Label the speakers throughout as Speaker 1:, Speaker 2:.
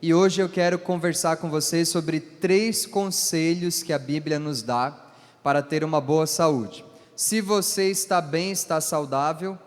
Speaker 1: e hoje eu quero conversar com vocês sobre 3 conselhos que a Bíblia nos dá para ter uma boa saúde. Se você está bem, está saudável,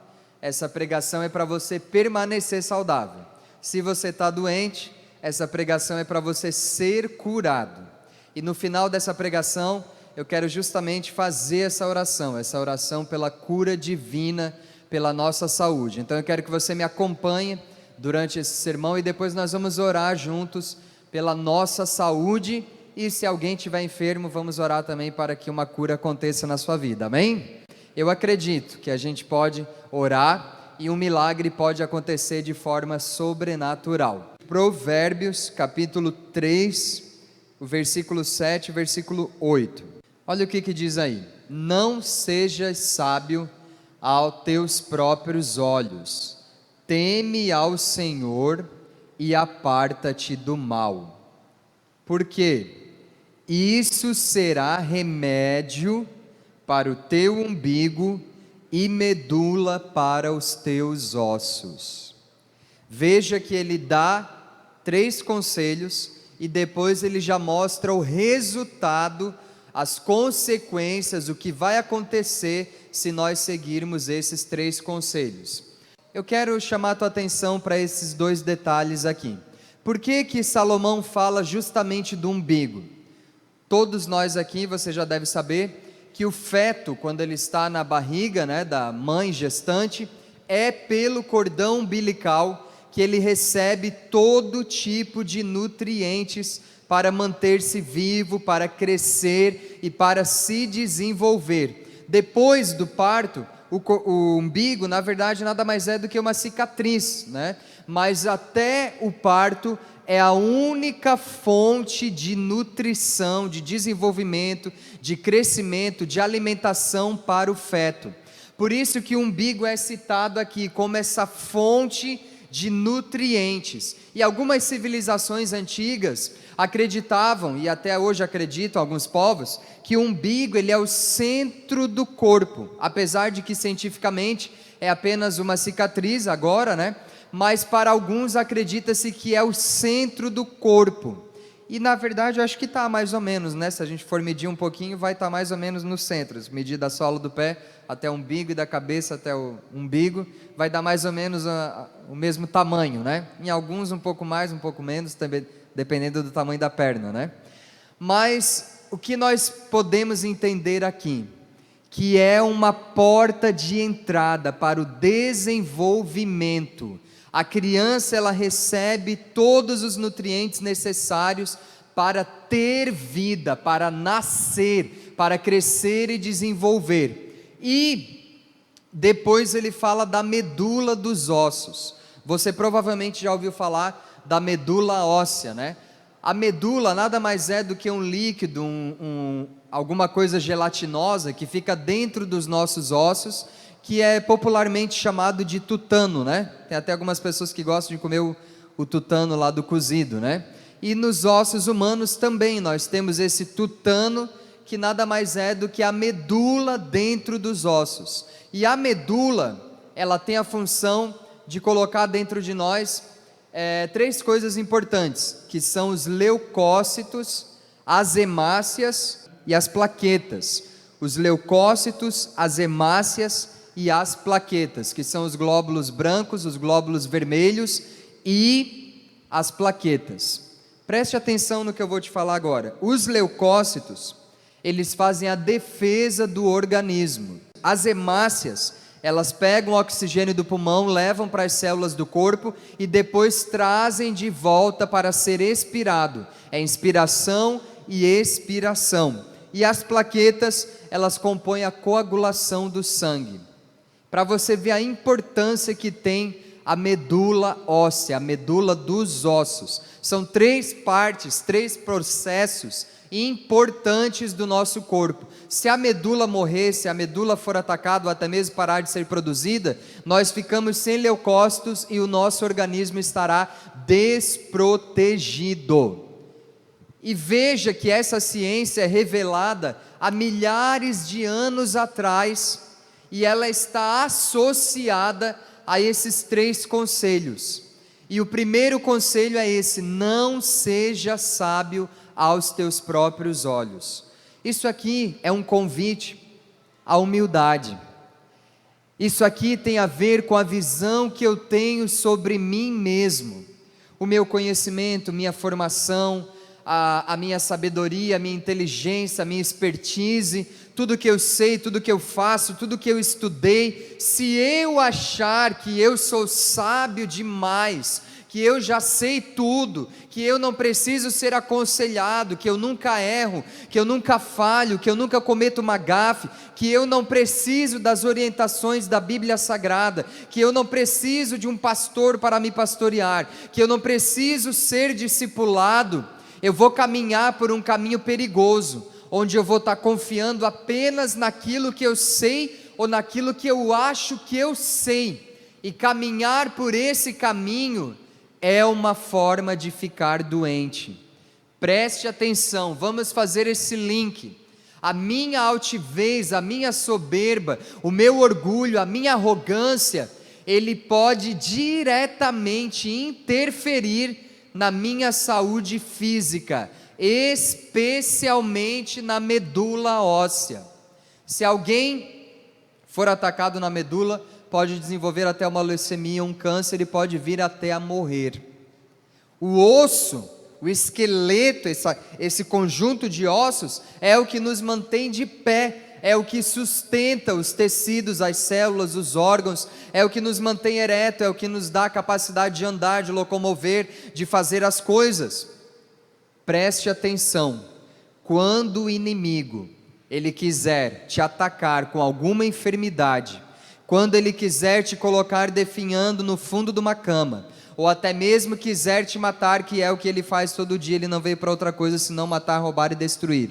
Speaker 1: essa pregação é para você permanecer saudável. Se você está doente, essa pregação é para você ser curado. E no final dessa pregação, eu quero justamente fazer essa oração pela cura divina, pela nossa saúde. Então eu quero que você me acompanhe durante esse sermão e depois nós vamos orar juntos pela nossa saúde, e se alguém estiver enfermo, vamos orar também para que uma cura aconteça na sua vida, amém? Eu acredito que a gente pode orar e um milagre pode acontecer de forma sobrenatural. Provérbios capítulo 3, o versículo 7 e versículo 8. Olha o que diz aí: não sejas sábio aos teus próprios olhos, teme ao Senhor e aparta-te do mal, porque isso será remédio para o teu umbigo e medula para os teus ossos. Veja que ele dá 3 conselhos e depois ele já mostra o resultado, as consequências, o que vai acontecer se nós seguirmos esses 3 conselhos. Eu quero chamar a tua atenção para esses 2 detalhes aqui. Por que Salomão fala justamente do umbigo? Todos nós aqui, você já deve saber que o feto, quando ele está na barriga, da mãe gestante, é pelo cordão umbilical que ele recebe todo tipo de nutrientes para manter-se vivo, para crescer e para se desenvolver. Depois do parto, o umbigo, na verdade, nada mais é do que uma cicatriz, mas até o parto é a única fonte de nutrição, de desenvolvimento, de crescimento, de alimentação para o feto. Por isso que o umbigo é citado aqui como essa fonte de nutrientes. E algumas civilizações antigas acreditavam, e até hoje acreditam alguns povos, que o umbigo ele é o centro do corpo, apesar de que cientificamente é apenas uma cicatriz agora, mas para alguns acredita-se que é o centro do corpo. E na verdade eu acho que está mais ou menos, se a gente for medir um pouquinho, vai estar mais ou menos no centro. Se medir da sola do pé até o umbigo e da cabeça até o umbigo, vai dar mais ou menos o mesmo tamanho, Em alguns um pouco mais, um pouco menos, também dependendo do tamanho da perna, Mas o que nós podemos entender aqui, que é uma porta de entrada para o desenvolvimento. A criança ela recebe todos os nutrientes necessários para ter vida, para nascer, para crescer e desenvolver. E depois ele fala da medula dos ossos. Você provavelmente já ouviu falar da medula óssea, A medula nada mais é do que um líquido, alguma coisa gelatinosa que fica dentro dos nossos ossos, que é popularmente chamado de tutano, Tem até algumas pessoas que gostam de comer o tutano lá do cozido, E nos ossos humanos também nós temos esse tutano, que nada mais é do que a medula dentro dos ossos. E a medula, ela tem a função de colocar dentro de nós 3 coisas importantes, que são os leucócitos, as hemácias e as plaquetas. Os leucócitos, as hemácias e as plaquetas, que são os glóbulos brancos, os glóbulos vermelhos e as plaquetas. Preste atenção no que eu vou te falar agora. Os leucócitos, eles fazem a defesa do organismo. As hemácias, elas pegam o oxigênio do pulmão, levam para as células do corpo e depois trazem de volta para ser expirado. É inspiração e expiração. E as plaquetas, elas compõem a coagulação do sangue. Para você ver a importância que tem a medula óssea, a medula dos ossos. São 3 partes, 3 processos importantes do nosso corpo. Se a medula morrer, se a medula for atacada ou até mesmo parar de ser produzida, nós ficamos sem leucócitos e o nosso organismo estará desprotegido. E veja que essa ciência é revelada há milhares de anos atrás, e ela está associada a esses 3 conselhos. E o primeiro conselho é esse: não seja sábio aos teus próprios olhos. Isso aqui é um convite à humildade. Isso aqui tem a ver com a visão que eu tenho sobre mim mesmo, o meu conhecimento, minha formação, a minha sabedoria, a minha inteligência, a minha expertise, tudo que eu sei, tudo que eu faço, tudo que eu estudei. Se eu achar que eu sou sábio demais, que eu já sei tudo, que eu não preciso ser aconselhado, que eu nunca erro, que eu nunca falho, que eu nunca cometo uma gafe, que eu não preciso das orientações da Bíblia Sagrada, que eu não preciso de um pastor para me pastorear, que eu não preciso ser discipulado, eu vou caminhar por um caminho perigoso, onde eu vou estar confiando apenas naquilo que eu sei ou naquilo que eu acho que eu sei, e caminhar por esse caminho é uma forma de ficar doente. Preste atenção, vamos fazer esse link. A minha altivez, a minha soberba, o meu orgulho, a minha arrogância, ele pode diretamente interferir na minha saúde física, especialmente na medula óssea. Se alguém for atacado na medula, pode desenvolver até uma leucemia, um câncer, e pode vir até a morrer. O osso, o esqueleto, esse conjunto de ossos, é o que nos mantém de pé, é o que sustenta os tecidos, as células, os órgãos, é o que nos mantém ereto, é o que nos dá a capacidade de andar, de locomover, de fazer as coisas. Preste atenção, quando o inimigo, ele quiser te atacar com alguma enfermidade, quando ele quiser te colocar definhando no fundo de uma cama, ou até mesmo quiser te matar, que é o que ele faz todo dia, ele não veio para outra coisa senão matar, roubar e destruir,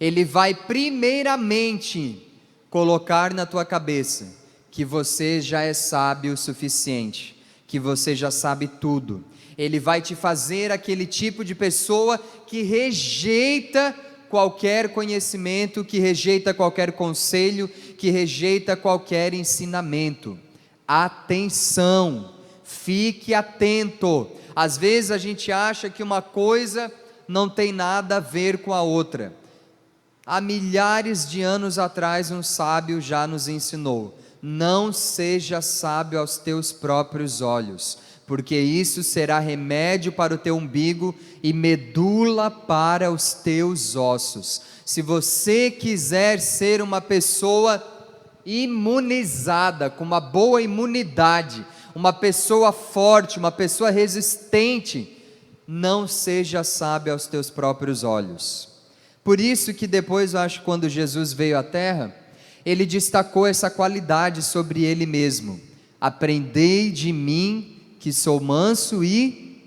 Speaker 1: ele vai primeiramente colocar na tua cabeça que você já é sábio o suficiente, que você já sabe tudo. Ele vai te fazer aquele tipo de pessoa que rejeita qualquer conhecimento, que rejeita qualquer conselho, que rejeita qualquer ensinamento. Atenção, fique atento. Às vezes a gente acha que uma coisa não tem nada a ver com a outra. Há milhares de anos atrás um sábio já nos ensinou: não seja sábio aos teus próprios olhos, porque isso será remédio para o teu umbigo e medula para os teus ossos. Se você quiser ser uma pessoa imunizada, com uma boa imunidade, uma pessoa forte, uma pessoa resistente, não seja sábio aos teus próprios olhos. Por isso que depois, eu acho, quando Jesus veio à terra, ele destacou essa qualidade sobre ele mesmo: aprendei de mim, que sou manso e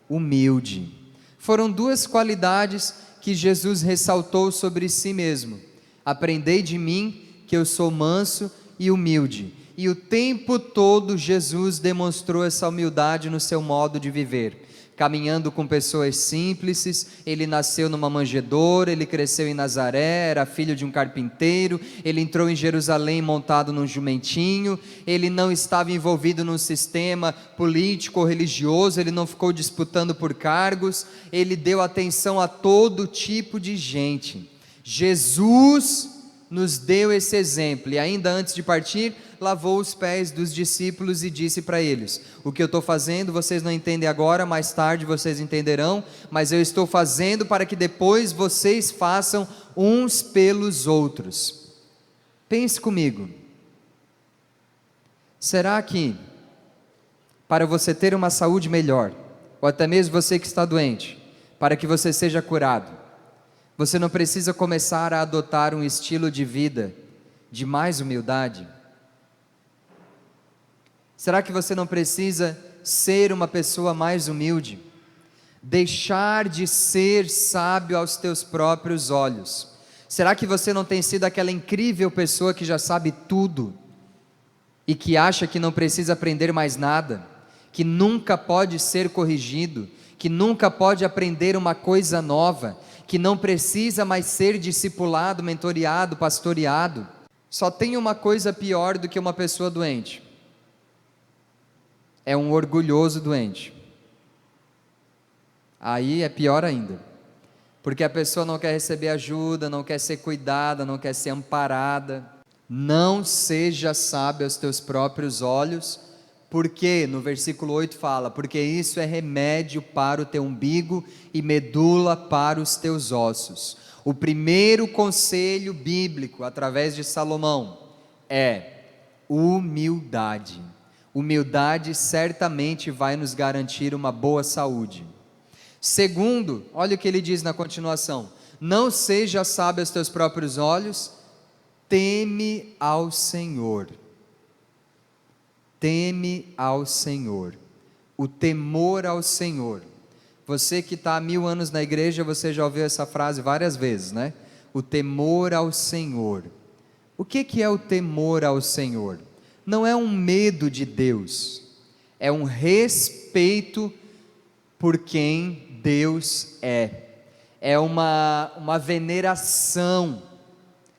Speaker 1: humilde. Foram duas qualidades que Jesus ressaltou sobre si mesmo: aprendei de mim, que eu sou manso e humilde. E o tempo todo Jesus demonstrou essa humildade no seu modo de viver, caminhando com pessoas simples. Ele nasceu numa manjedoura, ele cresceu em Nazaré, era filho de um carpinteiro, ele entrou em Jerusalém montado num jumentinho, ele não estava envolvido num sistema político ou religioso, ele não ficou disputando por cargos, ele deu atenção a todo tipo de gente. Jesus nos deu esse exemplo, e ainda antes de partir, lavou os pés dos discípulos e disse para eles: o que eu estou fazendo vocês não entendem agora, mais tarde vocês entenderão, mas eu estou fazendo para que depois vocês façam uns pelos outros. Pense comigo, será que para você ter uma saúde melhor, ou até mesmo você que está doente, para que você seja curado, você não precisa começar a adotar um estilo de vida de mais humildade? Será que você não precisa ser uma pessoa mais humilde? Deixar de ser sábio aos teus próprios olhos. Será que você não tem sido aquela incrível pessoa que já sabe tudo e que acha que não precisa aprender mais nada, que nunca pode ser corrigido, que nunca pode aprender uma coisa nova, que não precisa mais ser discipulado, mentoreado, pastoreado? Só tem uma coisa pior do que uma pessoa doente: é um orgulhoso doente. Aí é pior ainda, porque a pessoa não quer receber ajuda, não quer ser cuidada, não quer ser amparada. Não seja sábio aos teus próprios olhos, porque no versículo 8 fala, porque isso é remédio para o teu umbigo e medula para os teus ossos. O primeiro conselho bíblico, através de Salomão, é humildade. Humildade certamente vai nos garantir uma boa saúde. Segundo, olha o que ele diz na continuação: não seja sábio aos teus próprios olhos, teme ao Senhor. Teme ao Senhor. O temor ao Senhor. Você que está há 1000 anos na igreja, você já ouviu essa frase várias vezes, né? O temor ao Senhor. O que é o temor ao Senhor? Não é um medo de Deus, é um respeito por quem Deus é uma veneração,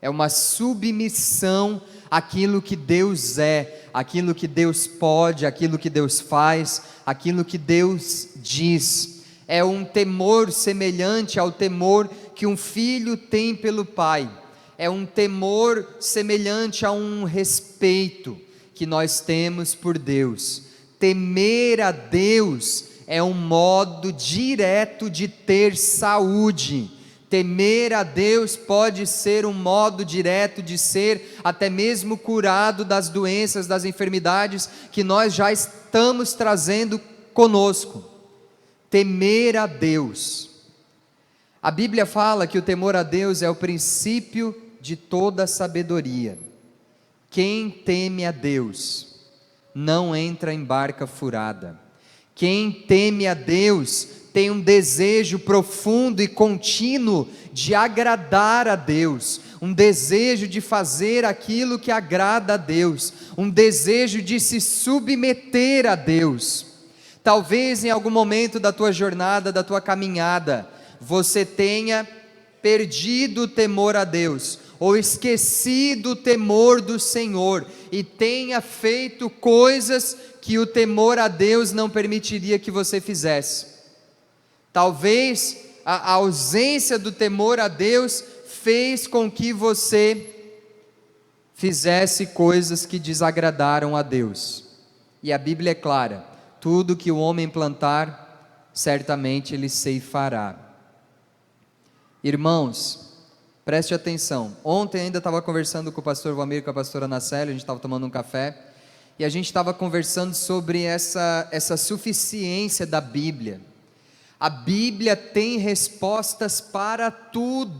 Speaker 1: é uma submissão àquilo que Deus é, àquilo que Deus pode, àquilo que Deus faz, àquilo que Deus diz. É um temor semelhante ao temor que um filho tem pelo pai, é um temor semelhante a um respeito que nós temos por Deus. Temer a Deus é um modo direto de ter saúde. Temer a Deus pode ser um modo direto de ser até mesmo curado das doenças, das enfermidades que nós já estamos trazendo conosco. Temer a Deus. A Bíblia fala que o temor a Deus é o princípio de toda sabedoria. Quem teme a Deus não entra em barca furada. Quem teme a Deus tem um desejo profundo e contínuo de agradar a Deus, um desejo de fazer aquilo que agrada a Deus, um desejo de se submeter a Deus. Talvez em algum momento da tua jornada, da tua caminhada, você tenha perdido o temor a Deus, ou esquecido o temor do Senhor, e tenha feito coisas que o temor a Deus não permitiria que você fizesse. Talvez a ausência do temor a Deus fez com que você fizesse coisas que desagradaram a Deus. E a Bíblia é clara: tudo que o homem plantar, certamente ele ceifará. Irmãos, preste atenção. Ontem ainda estava conversando com o pastor Valmir e com a pastora Ana Célia, a gente estava tomando um café, e a gente estava conversando sobre essa suficiência da Bíblia. A Bíblia tem respostas para tudo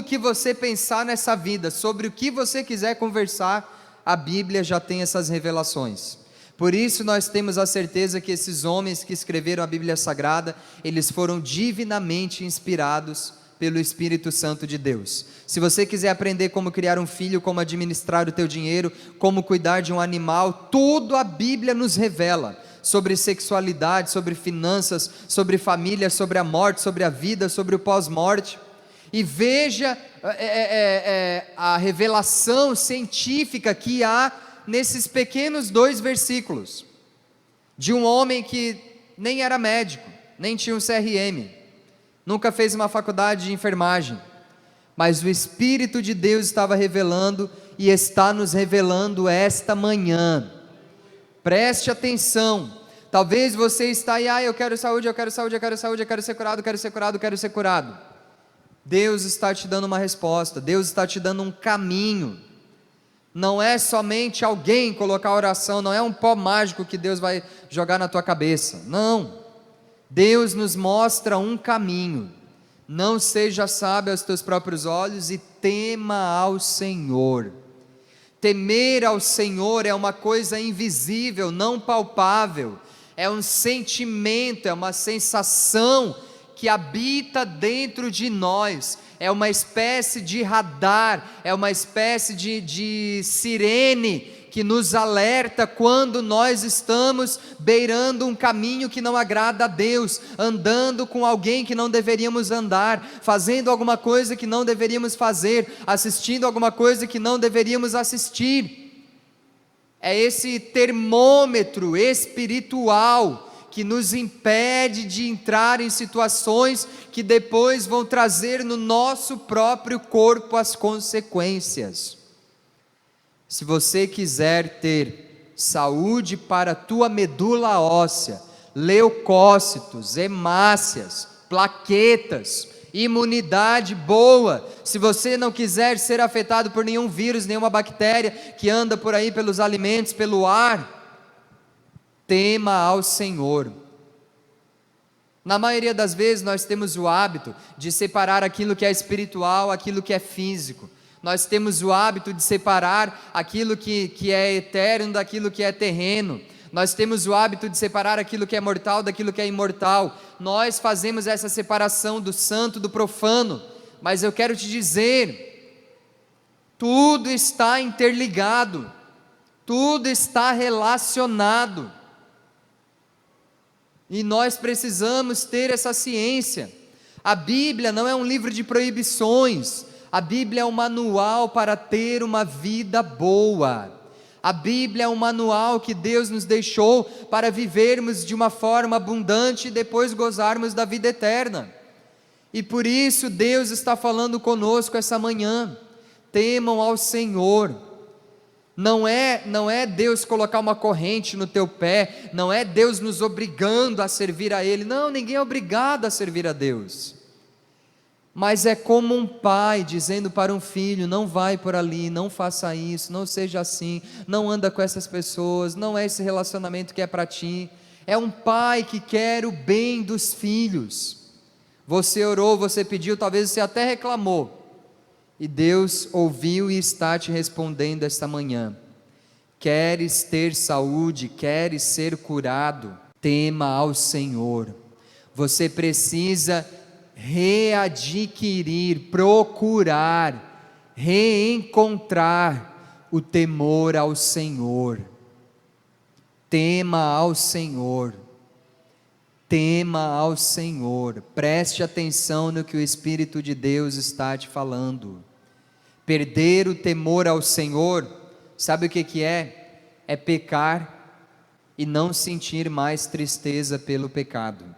Speaker 1: que você pensar nessa vida, sobre o que você quiser conversar, a Bíblia já tem essas revelações. Por isso nós temos a certeza que esses homens que escreveram a Bíblia Sagrada, eles foram divinamente inspirados pelo Espírito Santo de Deus. Se você quiser aprender como criar um filho, como administrar o teu dinheiro, como cuidar de um animal, tudo a Bíblia nos revela, sobre sexualidade, sobre finanças, sobre família, sobre a morte, sobre a vida, sobre o pós-morte. E veja a revelação científica que há nesses pequenos 2 versículos, de um homem que nem era médico, nem tinha um CRM, nunca fez uma faculdade de enfermagem, mas o Espírito de Deus estava revelando e está nos revelando esta manhã. Preste atenção. Talvez você está aí, eu quero saúde, eu quero saúde, eu quero saúde, eu quero ser curado, quero ser curado, quero ser curado. Deus está te dando uma resposta, Deus está te dando um caminho. Não é somente alguém colocar oração, não é um pó mágico que Deus vai jogar na tua cabeça, não. Deus nos mostra um caminho. Não seja sábio aos teus próprios olhos e tema ao Senhor. Temer ao Senhor é uma coisa invisível, não palpável, é um sentimento, é uma sensação que habita dentro de nós, é uma espécie de radar, é uma espécie de sirene que nos alerta quando nós estamos beirando um caminho que não agrada a Deus, andando com alguém que não deveríamos andar, fazendo alguma coisa que não deveríamos fazer, assistindo alguma coisa que não deveríamos assistir. é esse termômetro espiritual que nos impede de entrar em situações que depois vão trazer no nosso próprio corpo as consequências. Se você quiser ter saúde para a tua medula óssea, leucócitos, hemácias, plaquetas, imunidade boa, se você não quiser ser afetado por nenhum vírus, nenhuma bactéria que anda por aí pelos alimentos, pelo ar, tema ao Senhor. Na maioria das vezes nós temos o hábito de separar aquilo que é espiritual, aquilo que é físico. Nós temos o hábito de separar aquilo que é eterno daquilo que é terreno. Nós temos o hábito de separar aquilo que é mortal daquilo que é imortal. Nós fazemos essa separação do santo do profano. Mas eu quero te dizer, tudo está interligado, tudo está relacionado. E nós precisamos ter essa ciência. A Bíblia não é um livro de proibições. A Bíblia é um manual para ter uma vida boa. A Bíblia é um manual que Deus nos deixou para vivermos de uma forma abundante e depois gozarmos da vida eterna. E por isso Deus está falando conosco essa manhã. Temam ao Senhor. Não é Deus colocar uma corrente no teu pé, não é Deus nos obrigando a servir a Ele. Não, ninguém é obrigado a servir a Deus. Mas é como um pai dizendo para um filho: não vai por ali, não faça isso, não seja assim, não anda com essas pessoas, não é esse relacionamento que é para ti. É um pai que quer o bem dos filhos. Você orou, você pediu, talvez você até reclamou, e Deus ouviu e está te respondendo esta manhã. Queres ter saúde, queres ser curado, tema ao Senhor. Você precisa readquirir, procurar, reencontrar o temor ao Senhor. Tema ao Senhor. Tema ao Senhor. Preste atenção no que o Espírito de Deus está te falando. Perder o temor ao Senhor, sabe o que é? É pecar e não sentir mais tristeza pelo pecado.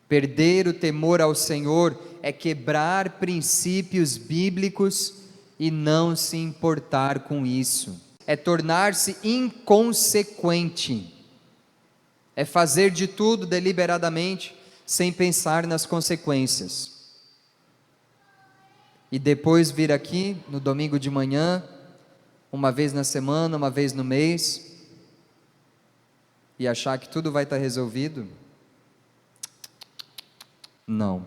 Speaker 1: Perder o temor ao Senhor é quebrar princípios bíblicos e não se importar com isso. É tornar-se inconsequente. É fazer de tudo deliberadamente, sem pensar nas consequências. E depois vir aqui, no domingo de manhã, uma vez na semana, uma vez no mês, e achar que tudo vai estar resolvido? Não.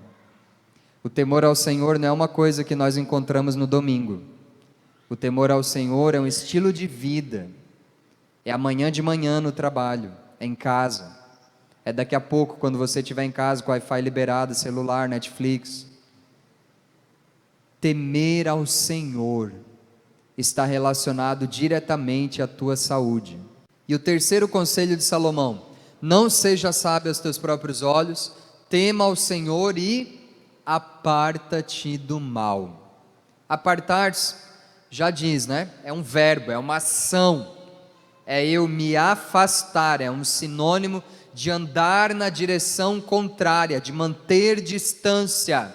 Speaker 1: O temor ao Senhor não é uma coisa que nós encontramos no domingo. O temor ao Senhor é um estilo de vida. É amanhã de manhã no trabalho, é em casa. É daqui a pouco, quando você estiver em casa com o Wi-Fi liberado, celular, Netflix. Temer ao Senhor está relacionado diretamente à tua saúde. E o terceiro conselho de Salomão: não seja sábio aos teus próprios olhos, tema ao Senhor e aparta-te do mal. Apartar-se, já diz, né? É um verbo, é uma ação. É eu me afastar, é um sinônimo de andar na direção contrária, de manter distância.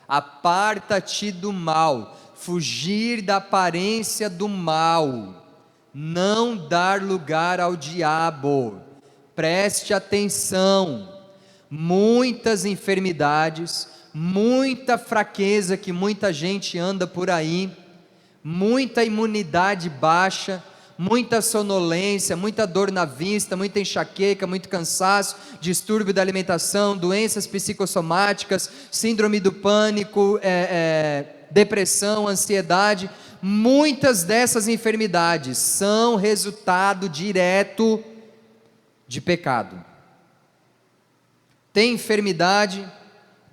Speaker 1: Aparta-te do mal, fugir da aparência do mal, não dar lugar ao diabo. Preste atenção. Muitas enfermidades, muita fraqueza que muita gente anda por aí, muita imunidade baixa, muita sonolência, muita dor na vista, muita enxaqueca, muito cansaço, distúrbio da alimentação, doenças psicossomáticas, síndrome do pânico, depressão, ansiedade. Muitas dessas enfermidades são resultado direto de pecado. Tem enfermidade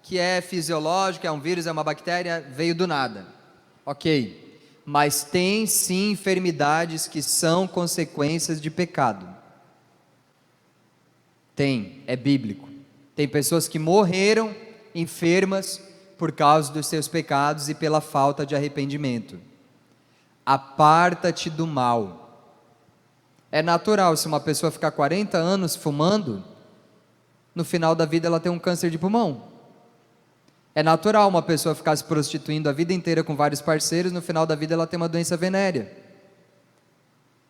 Speaker 1: que é fisiológica, é um vírus, é uma bactéria, veio do nada. Ok, mas tem sim enfermidades que são consequências de pecado. Tem, é bíblico. Tem pessoas que morreram enfermas por causa dos seus pecados e pela falta de arrependimento. Aparta-te do mal. É natural, se uma pessoa ficar 40 anos fumando, no final da vida ela tem um câncer de pulmão. É natural uma pessoa ficar se prostituindo a vida inteira com vários parceiros, no final da vida ela tem uma doença venérea.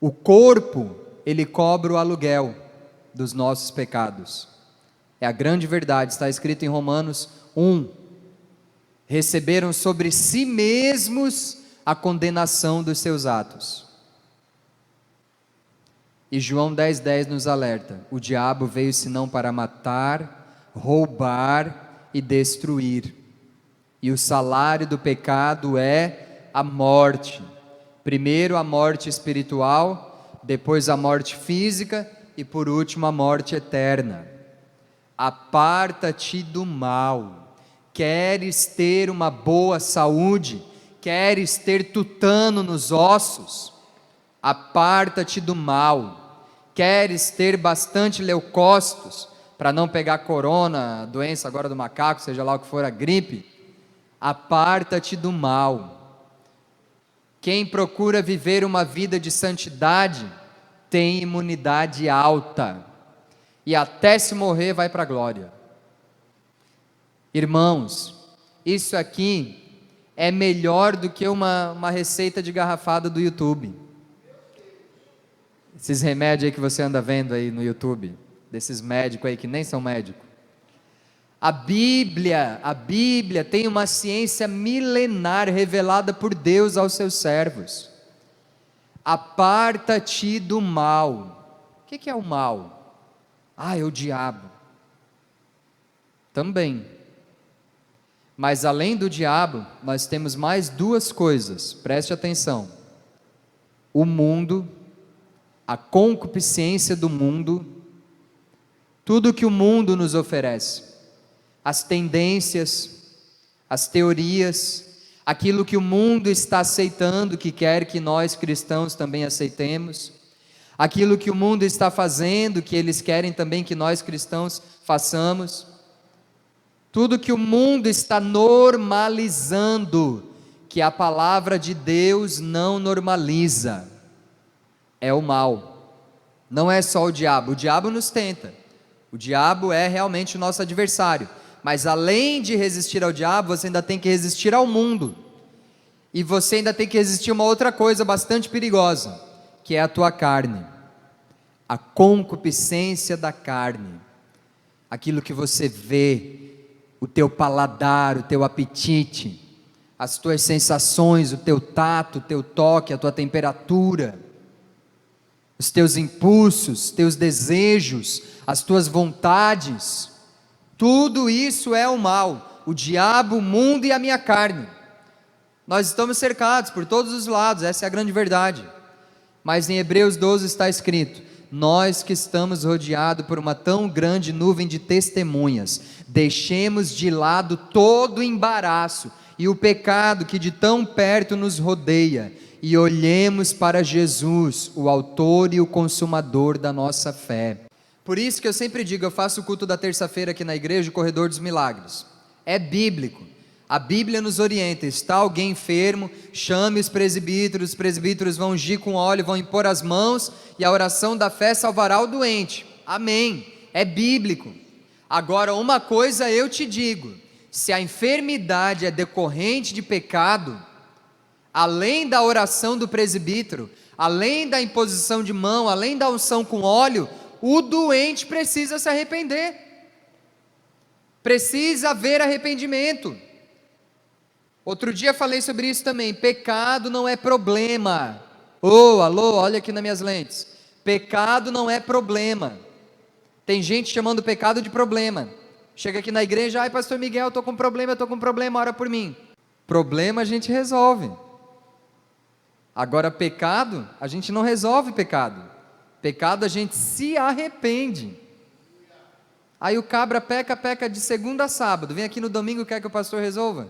Speaker 1: O corpo, ele cobra o aluguel dos nossos pecados. É a grande verdade, está escrito em Romanos 1. Receberam sobre si mesmos a condenação dos seus atos. E João 10,10 nos alerta: o diabo veio senão para matar, roubar e destruir. E o salário do pecado é a morte. Primeiro a morte espiritual, depois a morte física e por último a morte eterna. Aparta-te do mal. Queres ter uma boa saúde? Queres ter tutano nos ossos? Aparta-te do mal. Queres ter bastante leucócitos para não pegar corona, a doença agora do macaco, seja lá o que for, a gripe? Aparta-te do mal. Quem procura viver uma vida de santidade tem imunidade alta e até se morrer vai para a glória. Irmãos, isso aqui é melhor do que uma receita de garrafada do YouTube. Esses remédios aí que você anda vendo aí no YouTube, desses médicos aí que nem são médicos. A Bíblia tem uma ciência milenar revelada por Deus aos seus servos. Aparta-te do mal. O que é o mal? É o diabo. Também. Mas além do diabo, nós temos mais duas coisas, preste atenção. O mundo, a concupiscência do mundo, tudo que o mundo nos oferece, as tendências, as teorias, aquilo que o mundo está aceitando, que quer que nós cristãos também aceitemos, aquilo que o mundo está fazendo, que eles querem também que nós cristãos façamos, tudo que o mundo está normalizando, que a palavra de Deus não normaliza, é o mal. Não é só o diabo nos tenta, o diabo é realmente o nosso adversário, mas além de resistir ao diabo, você ainda tem que resistir ao mundo, e você ainda tem que resistir a uma outra coisa bastante perigosa, que é a tua carne, a concupiscência da carne, aquilo que você vê, o teu paladar, o teu apetite, as tuas sensações, o teu tato, o teu toque, a tua temperatura, os teus impulsos, teus desejos, as tuas vontades, tudo isso é o mal, o diabo, o mundo e a minha carne. Nós estamos cercados por todos os lados, essa é a grande verdade, mas em Hebreus 12 está escrito: nós que estamos rodeados por uma tão grande nuvem de testemunhas, deixemos de lado todo o embaraço e o pecado que de tão perto nos rodeia, e olhemos para Jesus, o autor e o consumador da nossa fé. Por isso que eu sempre digo, eu faço o culto da terça-feira aqui na igreja, o Corredor dos Milagres. É bíblico, a Bíblia nos orienta. Está alguém enfermo, chame os presbíteros vão ungir com óleo, vão impor as mãos, e a oração da fé salvará o doente. Amém, é bíblico. Agora, uma coisa eu te digo: se a enfermidade é decorrente de pecado, além da oração do presbítero, além da imposição de mão, além da unção com óleo, o doente precisa se arrepender, precisa haver arrependimento. Outro dia falei sobre isso também. Pecado não é problema. Alô, olha aqui nas minhas lentes. Pecado não é problema. Tem gente chamando pecado de problema. Chega aqui na igreja: pastor Miguel, estou com problema, ora por mim. Problema a gente resolve. Agora pecado, a gente não resolve pecado. Pecado a gente se arrepende. Aí o cabra peca de segunda a sábado, vem aqui no domingo e quer que o pastor resolva?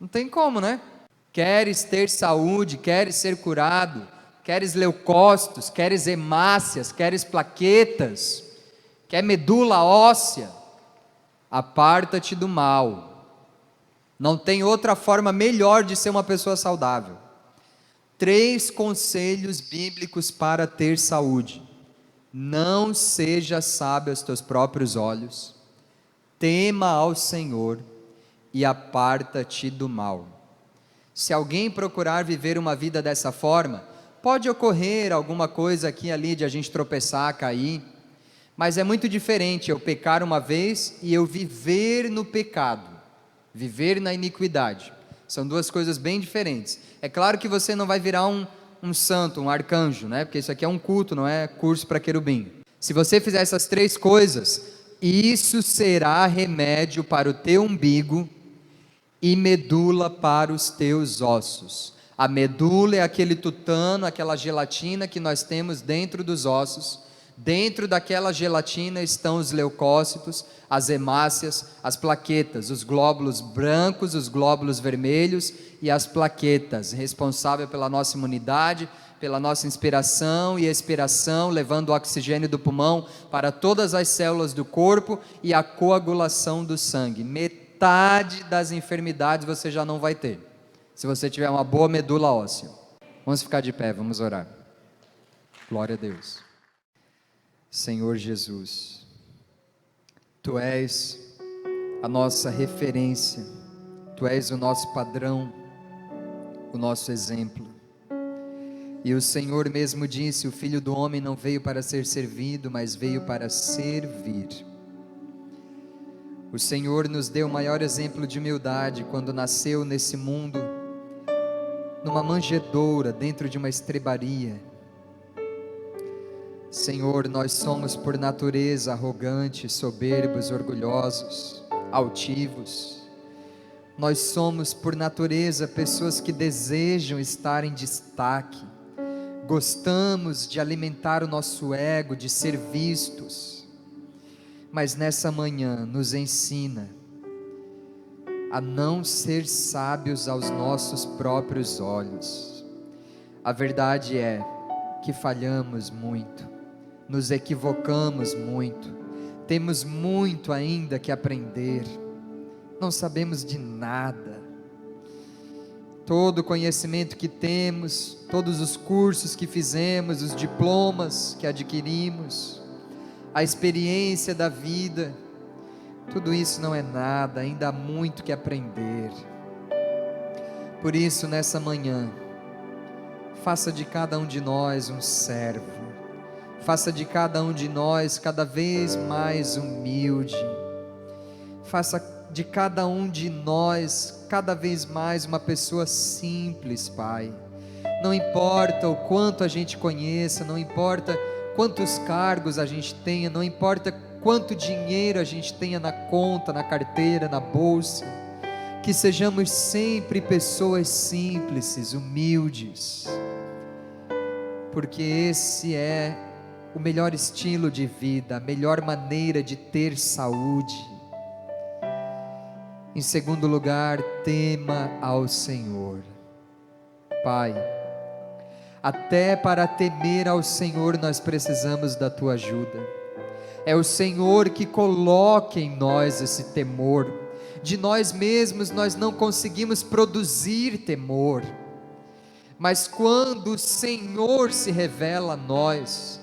Speaker 1: Não tem como, né? Queres ter saúde, queres ser curado, queres leucócitos, queres hemácias, queres plaquetas, quer medula óssea, aparta-te do mal. Não tem outra forma melhor de ser uma pessoa saudável. 3 conselhos bíblicos para ter saúde. Não seja sábio aos teus próprios olhos, tema ao Senhor e aparta-te do mal. Se alguém procurar viver uma vida dessa forma, pode ocorrer alguma coisa aqui e ali de a gente tropeçar, cair, mas é muito diferente eu pecar uma vez e eu viver no pecado, viver na iniquidade. São 2 coisas bem diferentes. É claro que você não vai virar um santo, um arcanjo, né? Porque isso aqui é um culto, não é curso para querubim. Se você fizer essas 3 coisas, isso será remédio para o teu umbigo e medula para os teus ossos. A medula é aquele tutano, aquela gelatina que nós temos dentro dos ossos. Dentro daquela gelatina estão os leucócitos, as hemácias, as plaquetas, os glóbulos brancos, os glóbulos vermelhos e as plaquetas, responsável pela nossa imunidade, pela nossa inspiração e expiração, levando o oxigênio do pulmão para todas as células do corpo e a coagulação do sangue. Metade das enfermidades você já não vai ter, se você tiver uma boa medula óssea. Vamos ficar de pé, vamos orar. Glória a Deus. Senhor Jesus, Tu és a nossa referência, Tu és o nosso padrão, o nosso exemplo. E o Senhor mesmo disse: o Filho do Homem não veio para ser servido, mas veio para servir. O Senhor nos deu o maior exemplo de humildade quando nasceu nesse mundo, numa manjedoura, dentro de uma estrebaria. Senhor, nós somos por natureza arrogantes, soberbos, orgulhosos, altivos. Nós somos por natureza pessoas que desejam estar em destaque. Gostamos de alimentar o nosso ego, de ser vistos. Mas nessa manhã nos ensina a não ser sábios aos nossos próprios olhos. A verdade é que falhamos muito, nos equivocamos muito, temos muito ainda que aprender, não sabemos de nada. Todo o conhecimento que temos, todos os cursos que fizemos, os diplomas que adquirimos, a experiência da vida, tudo isso não é nada, ainda há muito que aprender. Por isso, nessa manhã, faça de cada um de nós um servo, faça de cada um de nós cada vez mais humilde, faça de cada um de nós cada vez mais uma pessoa simples, Pai. Não importa o quanto a gente conheça, não importa quantos cargos a gente tenha, não importa quanto dinheiro a gente tenha na conta, na carteira, na bolsa, que sejamos sempre pessoas simples, humildes, porque esse é o melhor estilo de vida, a melhor maneira de ter saúde. Em segundo lugar, tema ao Senhor. Pai, até para temer ao Senhor nós precisamos da Tua ajuda. É o Senhor que coloca em nós esse temor. De nós mesmos nós não conseguimos produzir temor, mas quando o Senhor se revela a nós,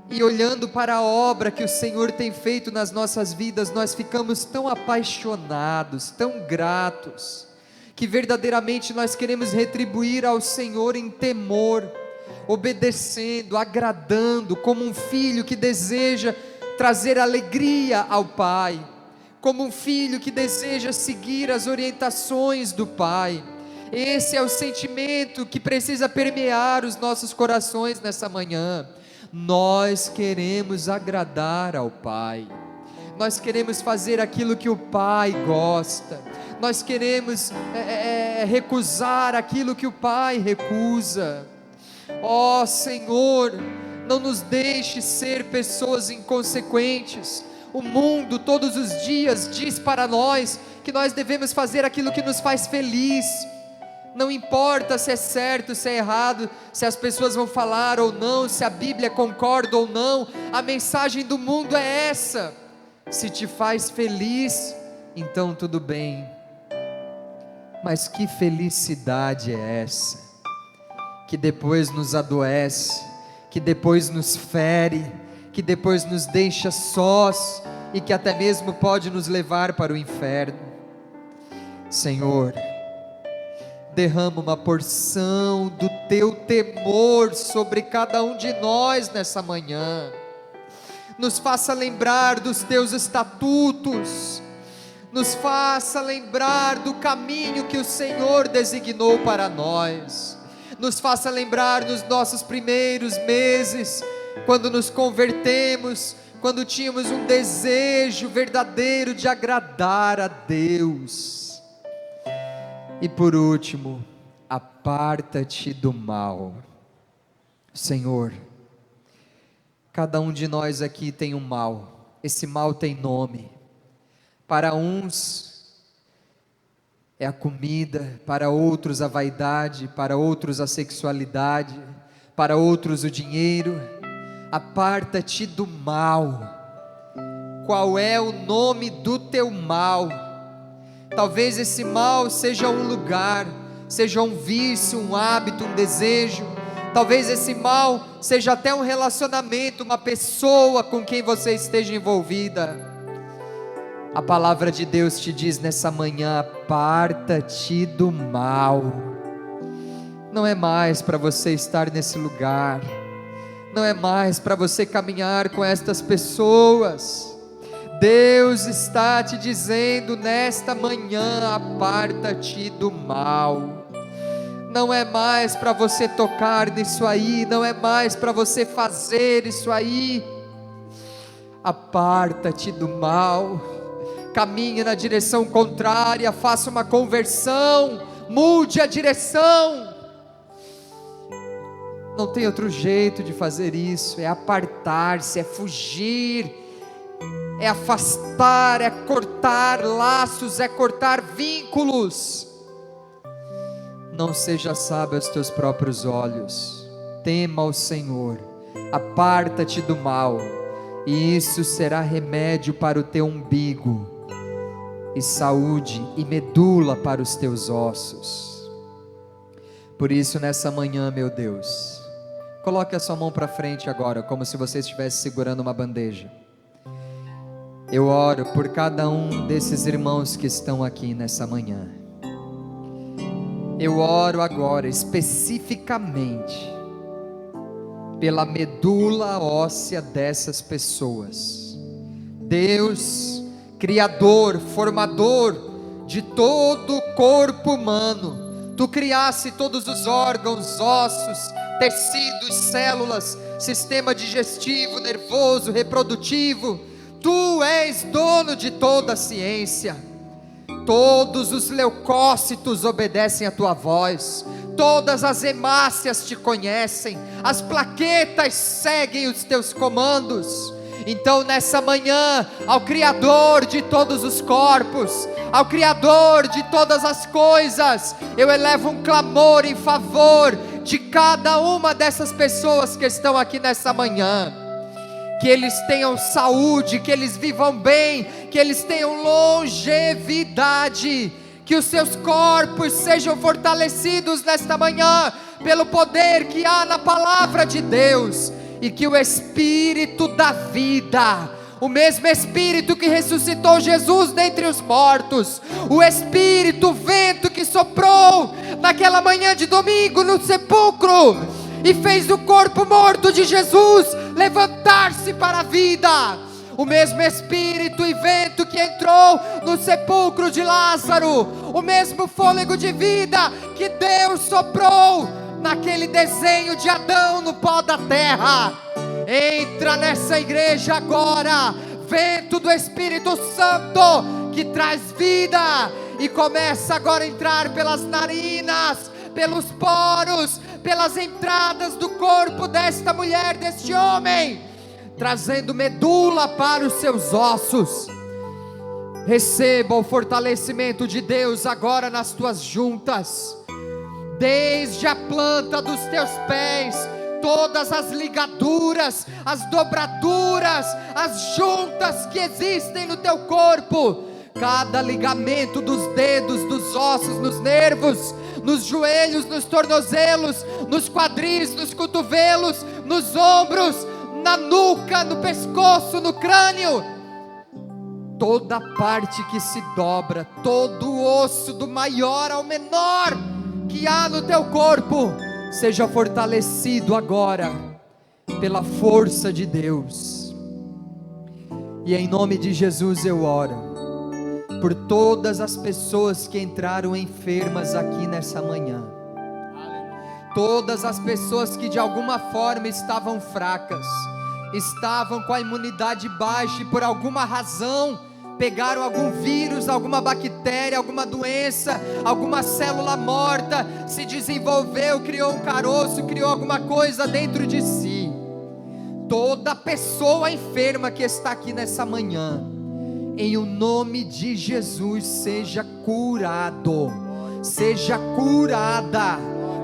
Speaker 1: e olhando para a obra que o Senhor tem feito nas nossas vidas, nós ficamos tão apaixonados, tão gratos, que verdadeiramente nós queremos retribuir ao Senhor em temor, obedecendo, agradando, como um filho que deseja trazer alegria ao Pai, como um filho que deseja seguir as orientações do Pai. Esse é o sentimento que precisa permear os nossos corações nessa manhã. Nós queremos agradar ao Pai, nós queremos fazer aquilo que o Pai gosta, nós queremos recusar aquilo que o Pai recusa. Ó Senhor, não nos deixe ser pessoas inconsequentes. O mundo todos os dias diz para nós que nós devemos fazer aquilo que nos faz feliz. Não importa se é certo, se é errado, se as pessoas vão falar ou não, se a Bíblia concorda ou não, a mensagem do mundo é essa: se te faz feliz, então tudo bem. Mas que felicidade é essa? que depois nos adoece, que depois nos fere, que depois nos deixa sós e que até mesmo pode nos levar para o inferno. Senhor, derrama uma porção do teu temor sobre cada um de nós nessa manhã. Nos faça lembrar dos teus estatutos, nos faça lembrar do caminho que o Senhor designou para nós, nos faça lembrar dos nossos primeiros meses, quando nos convertemos, quando tínhamos um desejo verdadeiro de agradar a Deus. E por último, aparta-te do mal. Senhor, cada um de nós aqui tem um mal, esse mal tem nome. Para uns é a comida, para outros a vaidade, para outros a sexualidade, para outros o dinheiro. Aparta-te do mal. Qual é o nome do teu mal? Talvez esse mal seja um lugar, seja um vício, um hábito, um desejo. Talvez esse mal seja até um relacionamento, uma pessoa com quem você esteja envolvida. A palavra de Deus te diz nessa manhã: aparta-te do mal. Não é mais para você estar nesse lugar, não é mais para você caminhar com estas pessoas. Deus está te dizendo nesta manhã: aparta-te do mal. Não é mais para você tocar nisso aí, não é mais para você fazer isso aí. Aparta-te do mal. Caminhe na direção contrária, faça uma conversão, mude a direção. Não tem outro jeito de fazer isso, é apartar-se, é fugir, é afastar, é cortar laços, é cortar vínculos. Não seja sábio aos teus próprios olhos, tema ao Senhor, aparta-te do mal, e isso será remédio para o teu umbigo, e saúde e medula para os teus ossos. Por isso nessa manhã, meu Deus, coloque a sua mão para frente agora, como se você estivesse segurando uma bandeja. Eu oro por cada um desses irmãos que estão aqui nessa manhã. Eu oro agora especificamente pela medula óssea dessas pessoas. Deus, Criador, formador de todo o corpo humano, Tu criaste todos os órgãos, ossos, tecidos, células, sistema digestivo, nervoso, reprodutivo. Tu és dono de toda a ciência. Todos os leucócitos obedecem a tua voz, todas as hemácias te conhecem, as plaquetas seguem os teus comandos. Então nessa manhã, ao Criador de todos os corpos, ao Criador de todas as coisas, eu elevo um clamor em favor de cada uma dessas pessoas que estão aqui nessa manhã. Que eles tenham saúde, que eles vivam bem, que eles tenham longevidade, que os seus corpos sejam fortalecidos nesta manhã, pelo poder que há na palavra de Deus, e que o Espírito da vida, o mesmo Espírito que ressuscitou Jesus dentre os mortos, o Espírito, o vento que soprou naquela manhã de domingo no sepulcro, e fez o corpo morto de Jesus levantar-se para a vida, o mesmo Espírito e vento que entrou no sepulcro de Lázaro, o mesmo fôlego de vida que Deus soprou naquele desenho de Adão no pó da terra, entra nessa igreja agora, vento do Espírito Santo que traz vida, e começa agora a entrar pelas narinas, pelos poros, pelas entradas do corpo desta mulher, deste homem, trazendo medula para os seus ossos. Receba o fortalecimento de Deus agora nas tuas juntas, desde a planta dos teus pés, todas as ligaduras, as dobraduras, as juntas que existem no teu corpo, cada ligamento dos dedos, dos ossos, nos nervos, nos joelhos, nos tornozelos, nos quadris, nos cotovelos, nos ombros, na nuca, no pescoço, no crânio. Toda parte que se dobra, todo osso, do maior ao menor que há no teu corpo, seja fortalecido agora pela força de Deus. E em nome de Jesus eu oro por todas as pessoas que entraram enfermas aqui nessa manhã, todas as pessoas que de alguma forma estavam fracas, estavam com a imunidade baixa e por alguma razão pegaram algum vírus, alguma bactéria, alguma doença, alguma célula morta, se desenvolveu, criou um caroço, criou alguma coisa dentro de si. Toda pessoa enferma que está aqui nessa manhã, em o nome de Jesus, seja curado, seja curada,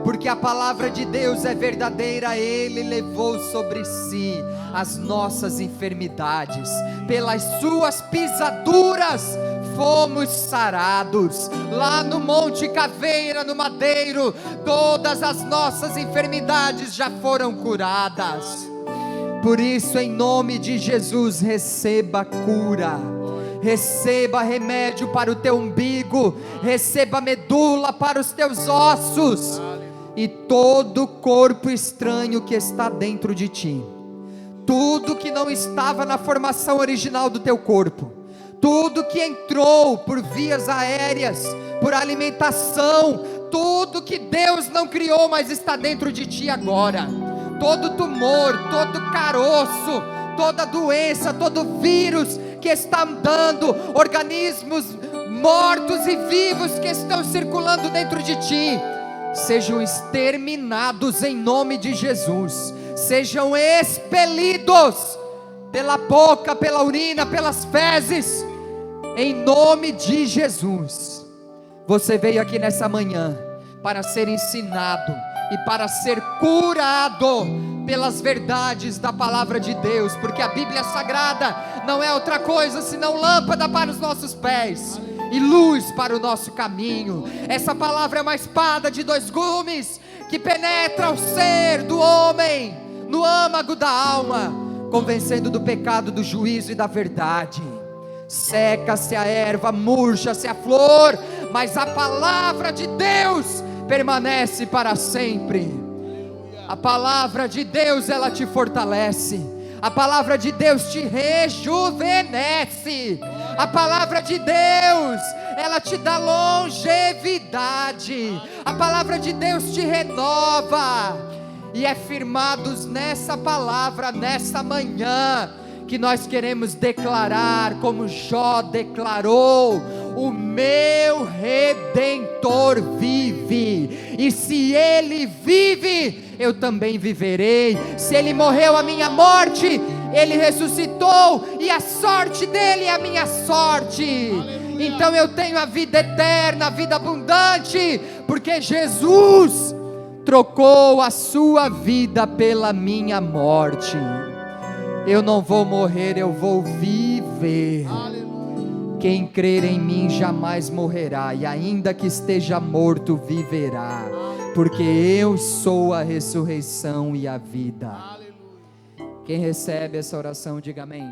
Speaker 1: porque a palavra de Deus é verdadeira. Ele levou sobre si as nossas enfermidades, pelas suas pisaduras fomos sarados. Lá no Monte Caveira, no Madeiro, todas as nossas enfermidades já foram curadas. Por isso, em nome de Jesus, receba cura, receba remédio para o teu umbigo, receba medula para os teus ossos, e todo corpo estranho que está dentro de ti, tudo que não estava na formação original do teu corpo, tudo que entrou por vias aéreas, por alimentação, tudo que Deus não criou, mas está dentro de ti agora, todo tumor, todo caroço, toda doença, todo vírus que está andando, organismos mortos e vivos que estão circulando dentro de ti, sejam exterminados em nome de Jesus, sejam expelidos pela boca, pela urina, pelas fezes, em nome de Jesus. Você veio aqui nessa manhã para ser ensinado e para ser curado pelas verdades da palavra de Deus, porque a Bíblia Sagrada não é outra coisa senão lâmpada para os nossos pés e luz para o nosso caminho. Essa palavra é uma espada de dois gumes, que penetra o ser do homem, no âmago da alma, convencendo do pecado, do juízo e da verdade. Seca-se a erva, murcha-se a flor, mas a palavra de Deus permanece para sempre. A palavra de Deus, ela te fortalece. A palavra de Deus te rejuvenesce. A palavra de Deus, ela te dá longevidade. A palavra de Deus te renova. E é firmados nessa palavra, nessa manhã, que nós queremos declarar, como Jó declarou: o meu Redentor vive, e se Ele vive, eu também viverei. Se Ele morreu a minha morte, Ele ressuscitou, e a sorte dEle é a minha sorte. Aleluia. Então eu tenho a vida eterna, a vida abundante, porque Jesus trocou a sua vida pela minha morte. Eu não vou morrer, eu vou viver. Aleluia. Quem crer em mim jamais morrerá, e ainda que esteja morto, viverá, porque eu sou a ressurreição e a vida. Aleluia. Quem recebe essa oração, diga amém.